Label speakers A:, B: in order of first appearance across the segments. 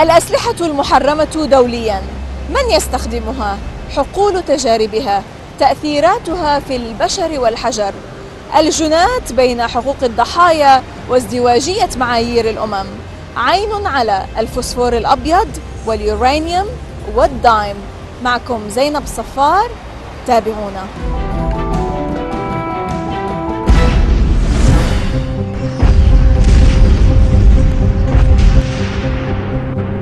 A: الأسلحة المحرمة دولياً، من يستخدمها؟ حقول تجاربها، تأثيراتها في البشر والحجر، الجينات بين حقوق الضحايا وازدواجية معايير الأمم، عين على الفوسفور الأبيض واليورانيوم والدايم. معكم زينب صفار، تابعونا.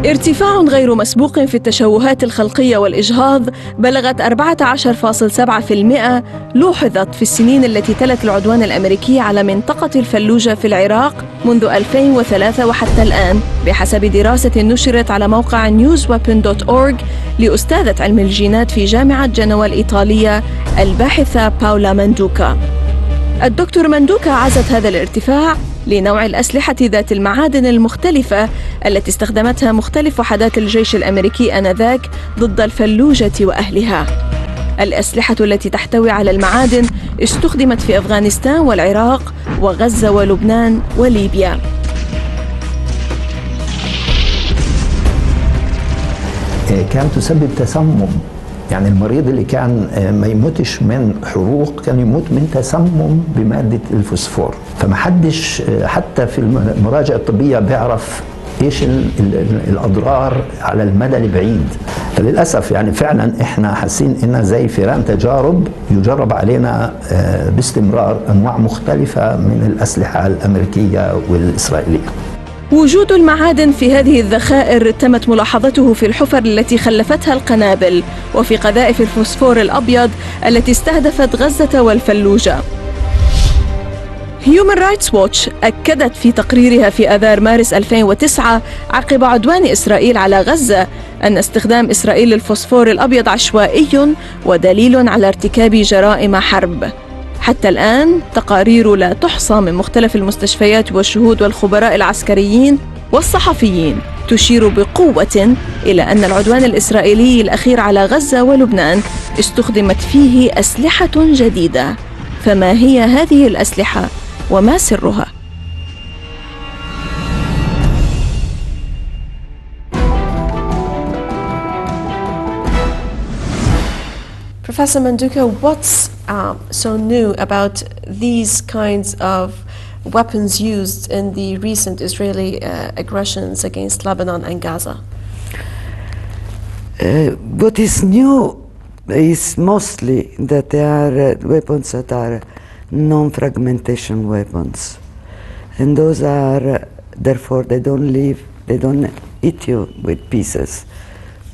A: ارتفاع غير مسبوق في التشوهات الخلقية والإجهاض بلغت 14.7% لوحظت في السنين التي تلت العدوان الأمريكي على منطقة الفلوجة في العراق منذ 2003 وحتى الآن، بحسب دراسة نشرت على موقع newsweapon.org لأستاذة علم الجينات في جامعة جنوة الإيطالية الباحثة باولا ماندوكا. الدكتور ماندوكا عزت هذا الارتفاع لنوع الأسلحة ذات المعادن المختلفة التي استخدمتها مختلف وحدات الجيش الأمريكي آنذاك ضد الفلوجة وأهلها. الأسلحة التي تحتوي على المعادن استخدمت في أفغانستان والعراق وغزة ولبنان وليبيا.
B: كانت تسبب تسمم، يعني المريض اللي كان ما يموتش من حروق كان يموت من تسمم بمادة الفوسفور. فما حدش حتى في المراجع الطبية بيعرف ايش الاضرار على المدى البعيد. فللاسف يعني فعلا احنا حاسين انها زي فئران تجارب يجرب علينا باستمرار انواع مختلفة من الاسلحة الامريكية والاسرائيلية.
A: وجود المعادن في هذه الذخائر تمت ملاحظته في الحفر التي خلفتها القنابل وفي قذائف الفوسفور الأبيض التي استهدفت غزة والفلوجة. Human Rights Watch أكدت في تقريرها في آذار مارس 2009 عقب عدوان إسرائيل على غزة أن استخدام إسرائيل للفوسفور الأبيض عشوائي ودليل على ارتكاب جرائم حرب. حتى الآن تقارير لا تحصى من مختلف المستشفيات والشهود والخبراء العسكريين والصحفيين تشير بقوة إلى أن العدوان الإسرائيلي الأخير على غزة ولبنان استخدمت فيه أسلحة جديدة. فما هي هذه الأسلحة وما سرها؟
C: Professor Maandouka, what's so new about these kinds of weapons used in the recent Israeli aggressions against Lebanon and Gaza?
D: What is new is mostly that they are weapons that are non-fragmentation weapons, and those are therefore they don't hit you with pieces,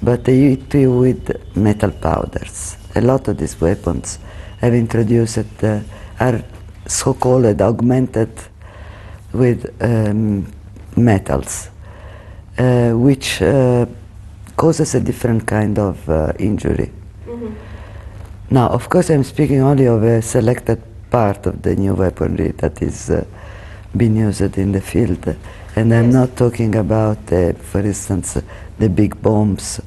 D: but they hit you with metal powders. A lot of these weapons have introduced are so-called augmented with metals, which causes a different kind of injury. Mm-hmm. Now, of course, I'm speaking only of a selected part of the new weaponry that is being used in the field, and I'm not talking about, for instance, the big bombs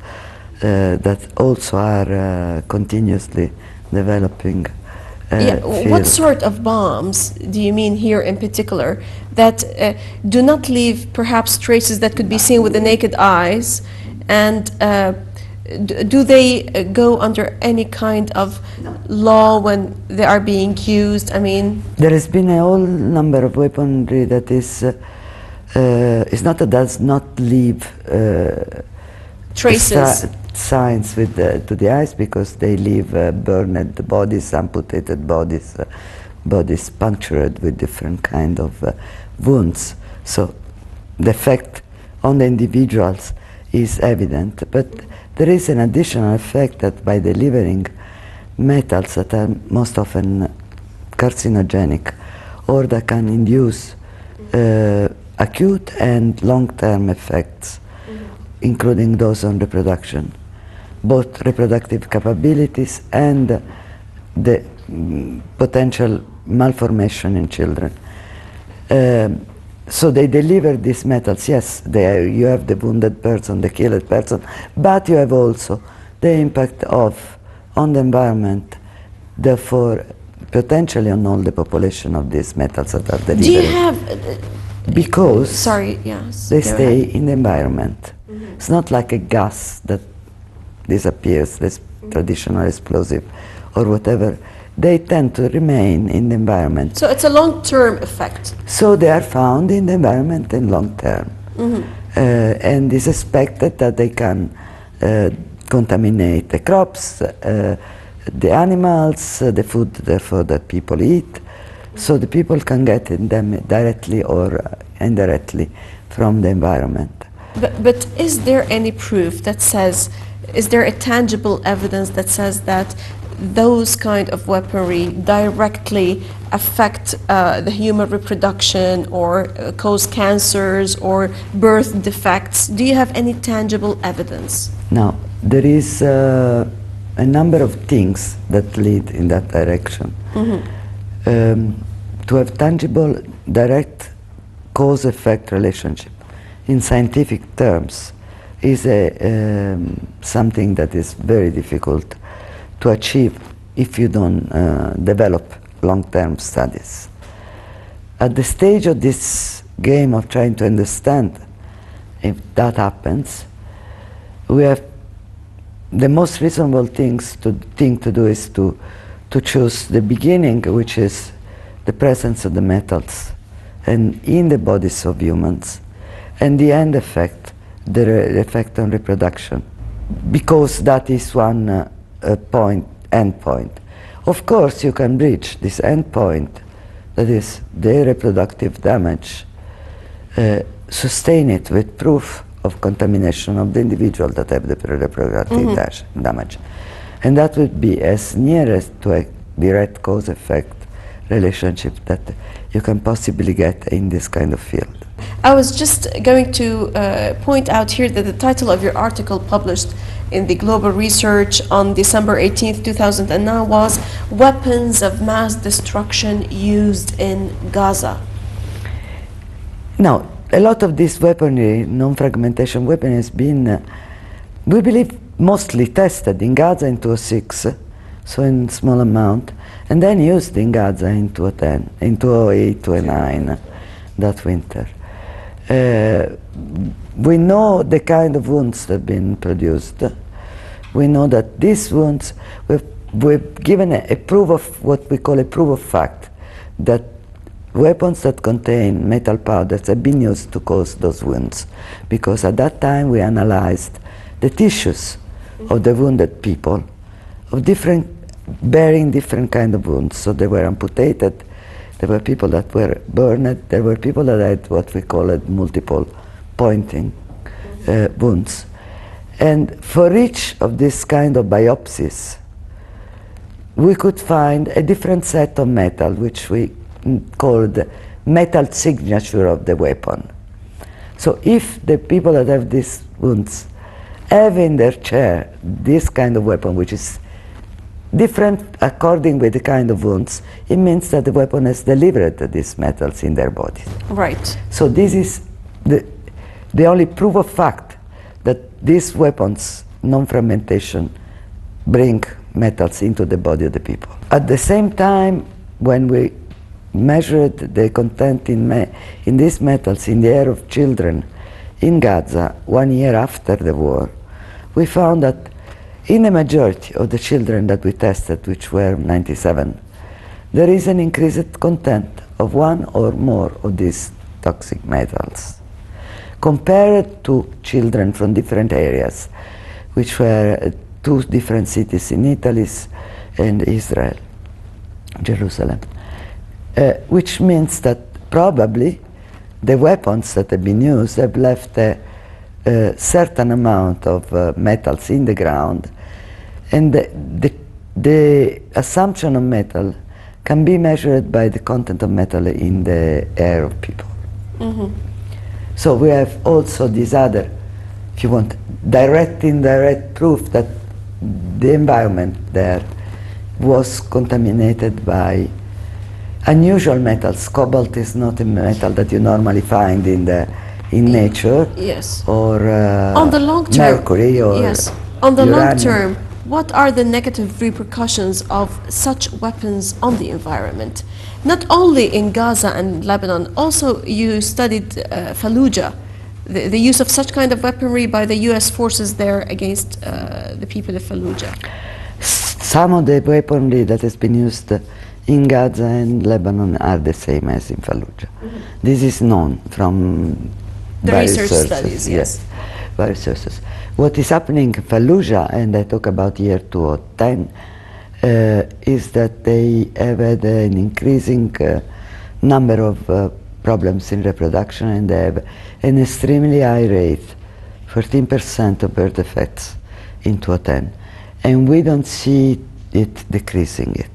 D: that also are continuously developing.
C: What sort of bombs do you mean here in particular that do not leave perhaps traces that could be seen with the naked eyes, and do they go under any kind of law when they are being used? I mean,
D: there has been a whole number of weaponry that is not that does not leave
C: traces,
D: signs to the eyes, because they leave burned bodies, amputated bodies, bodies punctured with different kind of wounds. So the effect on the individuals is evident, but there is an additional effect that by delivering metals that are most often carcinogenic or that can induce acute and long-term effects, including those on reproduction, both reproductive capabilities and the potential malformation in children. So they deliver these metals. Yes, you have the wounded person, the killed person, but you have also the impact on the environment, therefore potentially on all the population of these metals that are delivered.
C: Do you have...
D: Because
C: sorry, yes.
D: they stay in the environment. Mm-hmm. It's not like a gas that disappears, this traditional explosive or whatever. They tend to remain in the environment.
C: So it's a long-term effect.
D: So they are found in the environment in long term. And it's expected that they can contaminate the crops, the animals, the food therefore that people eat. So the people can get them directly or indirectly from the environment.
C: But is there any proof that says, is there a tangible evidence that says that those kind of weaponry directly affect the human reproduction or cause cancers or birth defects? Do you have any tangible evidence?
D: Now, there is a number of things that lead in that direction. To have tangible, direct cause-effect relationship in scientific terms is something that is very difficult to achieve if you don't develop long-term studies. At the stage of this game of trying to understand if that happens, we have the most reasonable thing to do is to choose the beginning, which is the presence of the metals and in the bodies of humans, and the end effect, the effect on reproduction, because that is one end point. Of course, you can reach this end point, that is the reproductive damage, sustain it with proof of contamination of the individual that have the reproductive damage. And that would be as near as to a direct cause-effect relationship that you can possibly get in this kind of field.
C: I was just going to point out here that the title of your article published in the Global Research on December 18th, 2009 was Weapons of Mass Destruction Used in Gaza.
D: Now, a lot of this weaponry, non-fragmentation weapon, has been, we believe, mostly tested in Gaza in 2006, so in small amount, and then used in Gaza in 2010, in 2008, 2009, that winter. We know the kind of wounds that have been produced. We know that these wounds, we've given a proof of what we call a proof of fact, that weapons that contain metal powders have been used to cause those wounds, because at that time we analyzed the tissues of the wounded people, of bearing different kind of wounds. So they were amputated, there were people that were burned, there were people that had what we call multiple pointing wounds. And for each of this kind of biopsies, we could find a different set of metal, which we called metal signature of the weapon. So if the people that have these wounds have in their chair this kind of weapon, which is different according with the kind of wounds, it means that the weapon has delivered these metals in their bodies.
C: Right.
D: So this is the only proof of fact that these weapons, non-fragmentation, bring metals into the body of the people. At the same time, when we measured the content in these metals in the air of children in Gaza 1 year after the war, we found that in the majority of the children that we tested, which were 97, there is an increased content of one or more of these toxic metals, compared to children from different areas, which were 2 different cities in Italy and Israel, Jerusalem. Which means that probably the weapons that have been used have left a certain amount of metals in the ground, and the assumption of metal can be measured by the content of metal in the air of people. So we have also this other, if you want, direct, indirect proof that the environment there was contaminated by unusual metals. Cobalt is not a metal that you normally find in nature.
C: Yes.
D: Or
C: on the long term,
D: mercury or
C: yes. On the long
D: uranium.
C: term, what are the negative repercussions of such weapons on the environment? Not only in Gaza and Lebanon, also you studied Fallujah, the use of such kind of weaponry by the U.S. forces there against the people of Fallujah?
D: Some of the weaponry that has been used in Gaza and Lebanon are the same as in Fallujah. This is known from
C: The
D: various
C: research
D: sources.
C: studies, yes.
D: Various sources. What is happening in Fallujah, and I talk about year 2010, is that they have had an increasing number of problems in reproduction, and they have an extremely high rate, 14% of birth defects in 2010, and we don't see it decreasing it.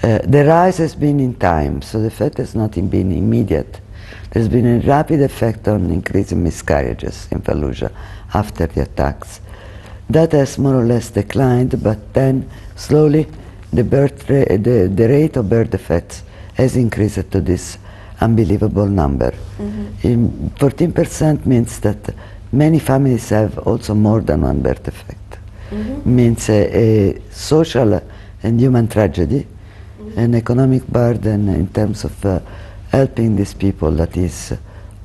D: The rise has been in time, so the effect has not been immediate. There's been a rapid effect on increasing miscarriages in Fallujah after the attacks. That has more or less declined, but then slowly the the rate of birth defects has increased to this unbelievable number. 14% means that many families have also more than one birth defect. Means a social and human tragedy, an economic burden in terms of helping these people that is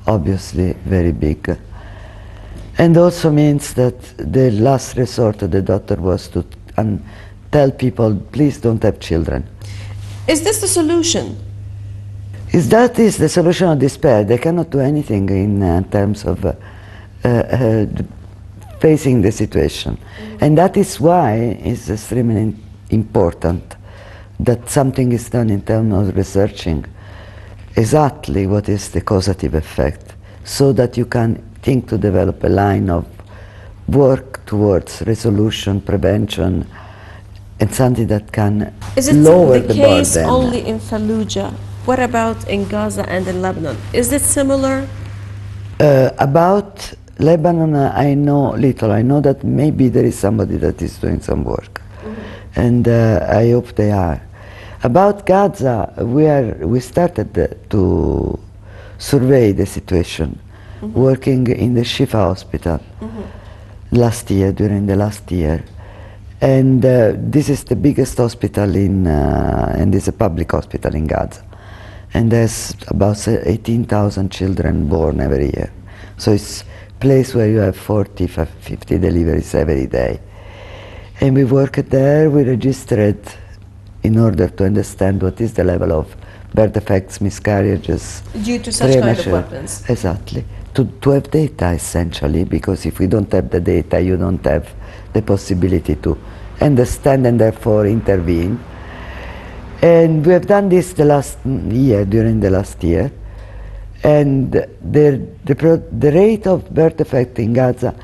D: obviously very big. And also means that the last resort of the doctor was to tell people, please don't have children.
C: Is this the solution?
D: That is the solution of despair. They cannot do anything in terms of facing the situation. And that is why it's extremely important that something is done in terms of researching exactly what is the causative effect, so that you can think to develop a line of work towards resolution, prevention, and something that can lower the burden.
C: Is it the case only in Fallujah? What about in Gaza and in Lebanon? Is it similar?
D: About Lebanon, I know little. I know that maybe there is somebody that is doing some work, and I hope they are. About Gaza, we started to survey the situation, working in the Shifa hospital during the last year. And this is the biggest hospital and it's a public hospital in Gaza. And there's about 18,000 children born every year. So it's a place where you have 40, 50 deliveries every day. And we worked there, we registered in order to understand what is the level of birth defects, miscarriages.
C: Due to such kind of weapons.
D: Exactly. To have data, essentially, because if we don't have the data, you don't have the possibility to understand and therefore intervene. And we have done this during the last year. And the rate of birth defect in Gaza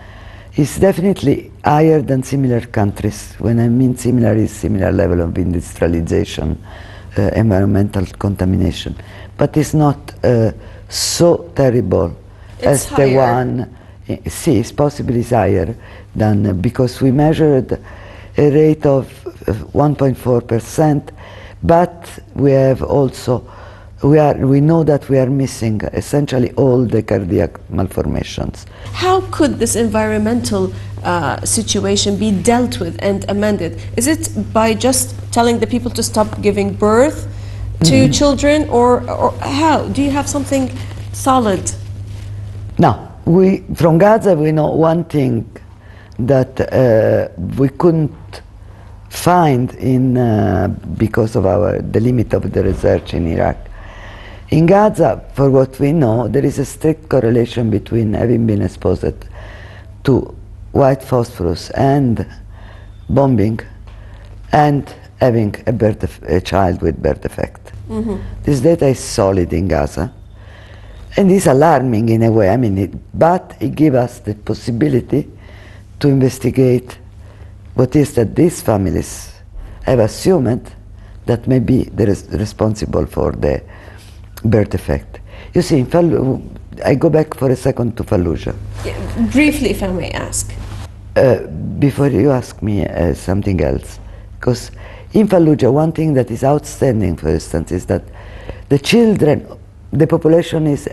D: is definitely higher than similar countries. When I mean similar, is similar level of industrialization, environmental contamination. But it's not so terrible as the one. See, it's possibly higher than, because we measured a rate of 1.4%, but we have also, we know that we are missing essentially all the cardiac malformations.
C: How could this environmental situation be dealt with and amended? Is it by just telling the people to stop giving birth to children, or how? Do you have something solid?
D: No. From Gaza, we know one thing that we couldn't find because of the limit of the research in Iraq. In Gaza, for what we know, there is a strict correlation between having been exposed to white phosphorus and bombing and having a child with birth defect. This data is solid in Gaza. And it's alarming in a way, but it gives us the possibility to investigate what is that these families have assumed that may be responsible for the birth defect. You see, I go back for a second to Fallujah.
C: Briefly, if I may ask.
D: Before you ask me something else, because in Fallujah, one thing that is outstanding, for instance, is that the population is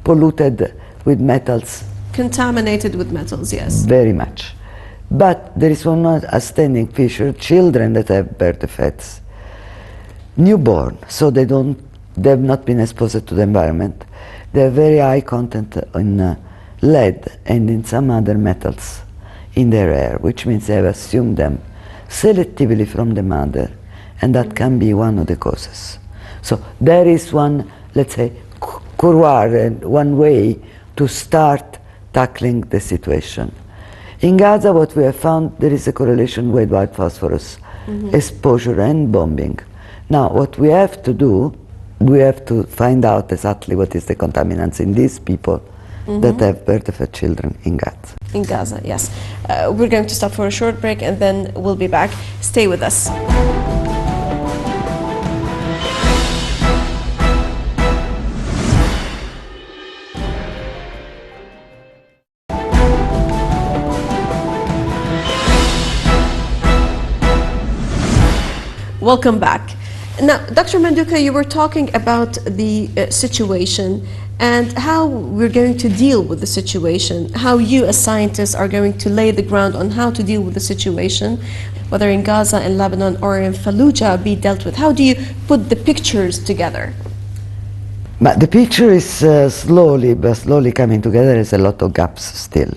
D: polluted with metals.
C: Contaminated with metals, yes.
D: Very much. But there is one outstanding feature: children that have birth defects, newborn, so they have not been exposed to the environment, they have very high content in lead and in some other metals in their air, which means they have assumed them selectively from the mother, and that can be one of the causes. So there is one, let's say, couloir, one way to start tackling the situation. In Gaza, what we have found, there is a correlation with white phosphorus exposure and bombing. Now, what we have to do, we have to find out exactly what is the contaminants in these people that have birth-defect children in Gaza.
C: In Gaza, yes. We're going to stop for a short break and then we'll be back. Stay with us. Welcome back. Now, Dr. Maandouka, you were talking about the situation and how we're going to deal with the situation, how you as scientists are going to lay the ground on how to deal with the situation, whether in Gaza, in Lebanon, or in Fallujah be dealt with. How do you put the pictures together?
D: But the picture is slowly coming together. There's a lot of gaps still.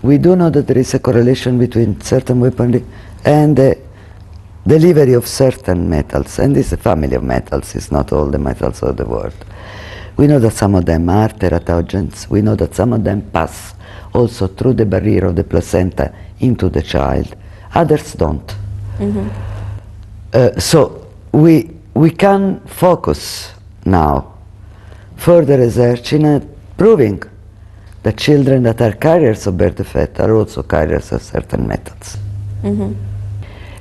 D: We do know that there is a correlation between certain weaponry and the delivery of certain metals, and this is a family of metals, it's not all the metals of the world. We know that some of them are teratogens, we know that some of them pass also through the barrier of the placenta into the child, others don't. So we can focus now further research in proving that children that are carriers of birth defect are also carriers of certain metals.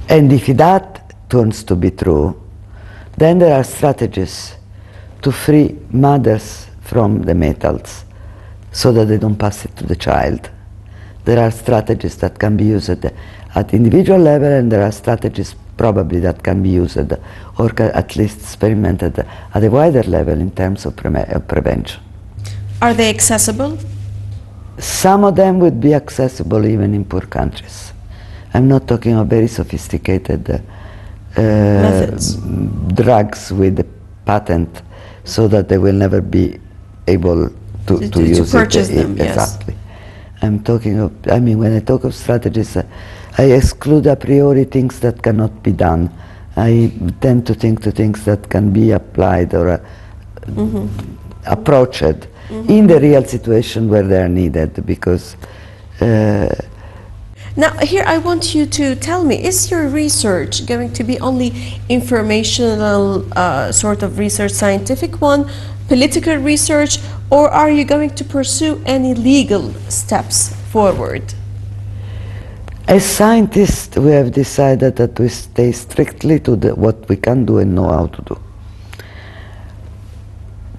D: And if that turns to be true, then there are strategies to free mothers from the metals so that they don't pass it to the child. There are strategies that can be used at individual level, and there are strategies probably that can be used or at least experimented at a wider level in terms of prevention.
C: Are they accessible?
D: Some of them would be accessible even in poor countries. I'm not talking of very sophisticated
C: methods,
D: drugs with a patent so that they will never be able to use
C: purchase
D: it.
C: them,
D: Exactly. Yes. I'm talking of, I mean, when I talk of strategies, I exclude a priori things that cannot be done. I tend to think to things that can be applied or approached in the real situation where they are needed, because
C: now, here I want you to tell me, is your research going to be only informational sort of research, scientific one, political research, or are you going to pursue any legal steps forward?
D: As scientists, we have decided that we stay strictly to what we can do and know how to do.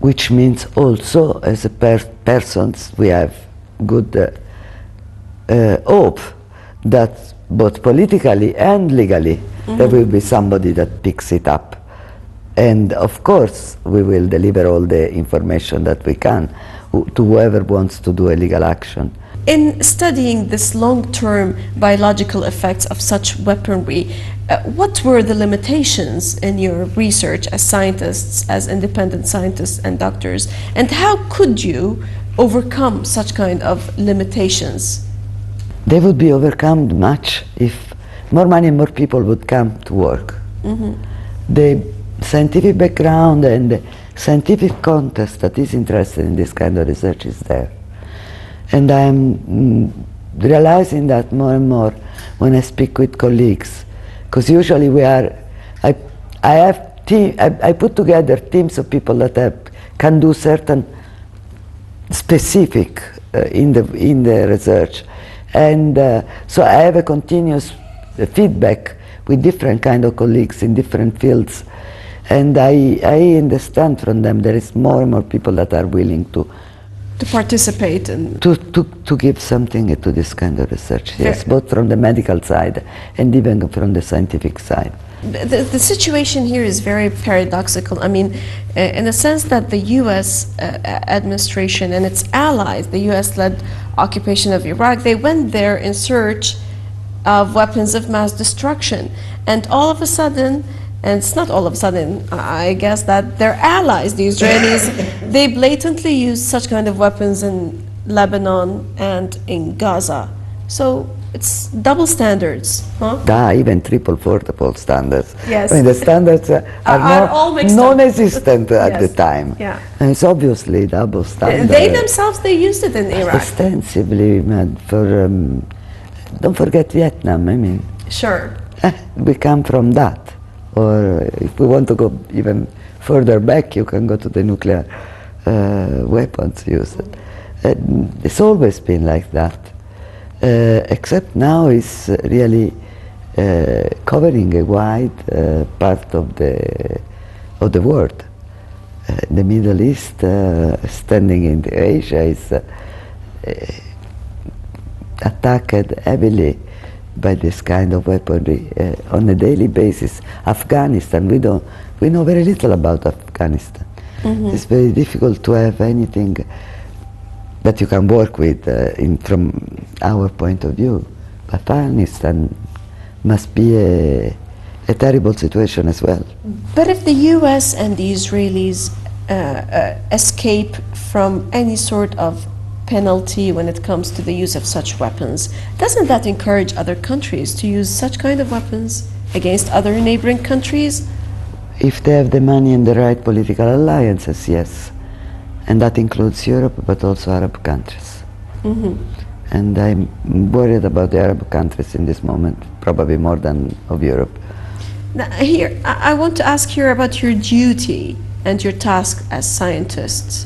D: Which means also, as a persons, we have good hope that both politically and legally there will be somebody that picks it up. And of course we will deliver all the information that we can to whoever wants to do a legal action.
C: In studying this long-term biological effects of such weaponry, what were the limitations in your research as scientists, as independent scientists and doctors, and how could you overcome such kind of limitations?
D: They would be overcome much if more money and more people would come to work. The scientific background and the scientific context that is interested in this kind of research is there. And I'm realizing that more and more when I speak with colleagues, because usually I put together teams of people that can do certain specific in the research. And so I have a continuous feedback with different kind of colleagues in different fields, and I understand from them there is more and more people that are willing to
C: participate and
D: to give something to this kind of research. Yes, both from the medical side and even from the scientific side.
C: The situation here is very paradoxical. I mean, in the sense that the U.S. administration and its allies, the U.S.-led occupation of Iraq, they went there in search of weapons of mass destruction. And all of a sudden, And it's not all of a sudden, I guess, that their allies, the Israelis, they blatantly use such kind of weapons in Lebanon and in Gaza. So it's double standards, huh?
D: Even triple, quadruple standards.
C: Yes.
D: I mean, the standards are
C: all mixed up.
D: non-existent at
C: Yes.
D: the time.
C: Yeah.
D: And it's obviously double standard.
C: They themselves, they used it in Iraq.
D: Extensively, man, for, don't forget Vietnam, I mean.
C: Sure.
D: We come from that. Or if we want to go even further back, you can go to the nuclear weapons used. It's always been like that. Except now it's really covering a wide part of the world. The Middle East, standing in Asia, is attacked heavily by this kind of weaponry on a daily basis. Afghanistan, we know very little about Afghanistan. It's very difficult to have anything that you can work with from our point of view. Afghanistan must be a terrible situation as well.
C: But if the US and the Israelis escape from any sort of penalty when it comes to the use of such weapons, doesn't that encourage other countries to use such kind of weapons against other neighboring countries?
D: If they have the money and the right political alliances, yes. And that includes Europe, but also Arab countries. And I'm worried about the Arab countries in this moment, probably more than of Europe.
C: Now, here, I want to ask here about your duty and your task as scientists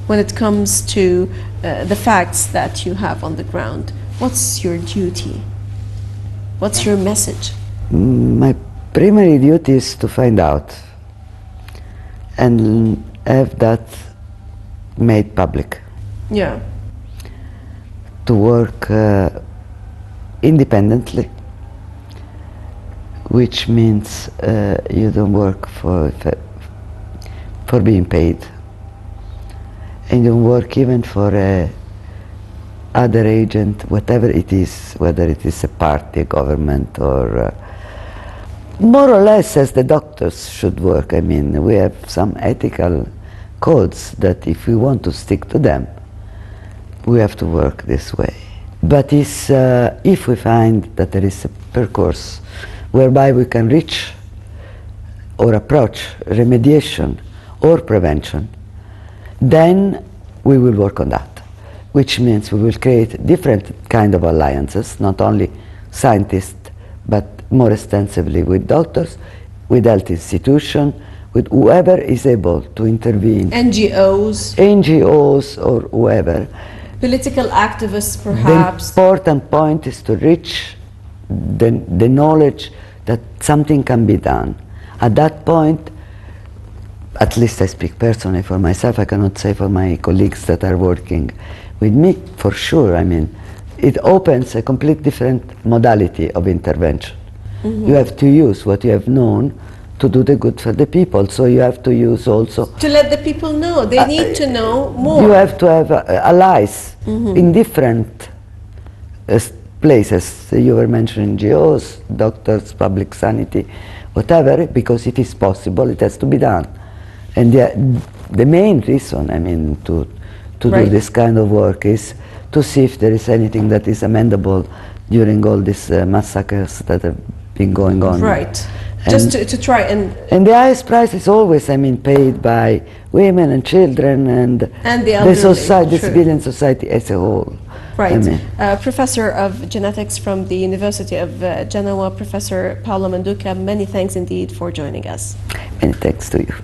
C: when it comes to the facts that you have on the ground. What's your duty? What's your message?
D: My primary duty is to find out and have that made public.
C: Yeah.
D: To work independently, which means you don't work for being paid, and you don't work even for other agent, whatever it is, whether it is a party, a government, or more or less as the doctors should work. I mean, we have some ethical codes that if we want to stick to them, we have to work this way. But it's, if we find that there is a percourse whereby we can reach or approach remediation or prevention, then we will work on that, which means we will create different kind of alliances, not only scientists, but more extensively with doctors, with health institutions, with whoever is able to intervene. NGOs or whoever.
C: Political activists, perhaps.
D: The important point is to reach the knowledge that something can be done. At that point, at least I speak personally for myself, I cannot say for my colleagues that are working with me, for sure. I mean, it opens a complete different modality of intervention. You have to use what you have known to do the good for the people, so you have to use also...
C: To let the people know, they need to know more.
D: You have to have allies in different places. You were mentioning NGOs, doctors, public sanity, whatever, because it is possible, it has to be done. And the main reason, I mean, to do this kind of work is to see if there is anything that is amendable during all these massacres that have been going on.
C: Right. Just to try and...
D: And the highest price is always, I mean, paid by women and children and
C: the elderly,
D: society, the civilian society as a whole.
C: Right.
D: I mean.
C: Professor of Genetics from the University of Genoa, Professor Paola Mandouka, many thanks indeed for joining us.
D: Many thanks to you.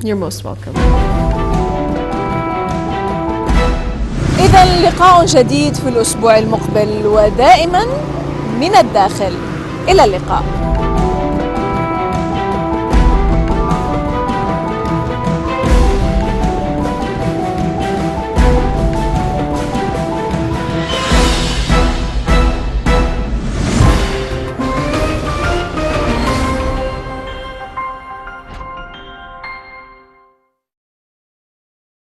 C: You're most welcome.
A: إذا لقاء جديد في الأسبوع المقبل ودائما من الداخل. إلى اللقاء.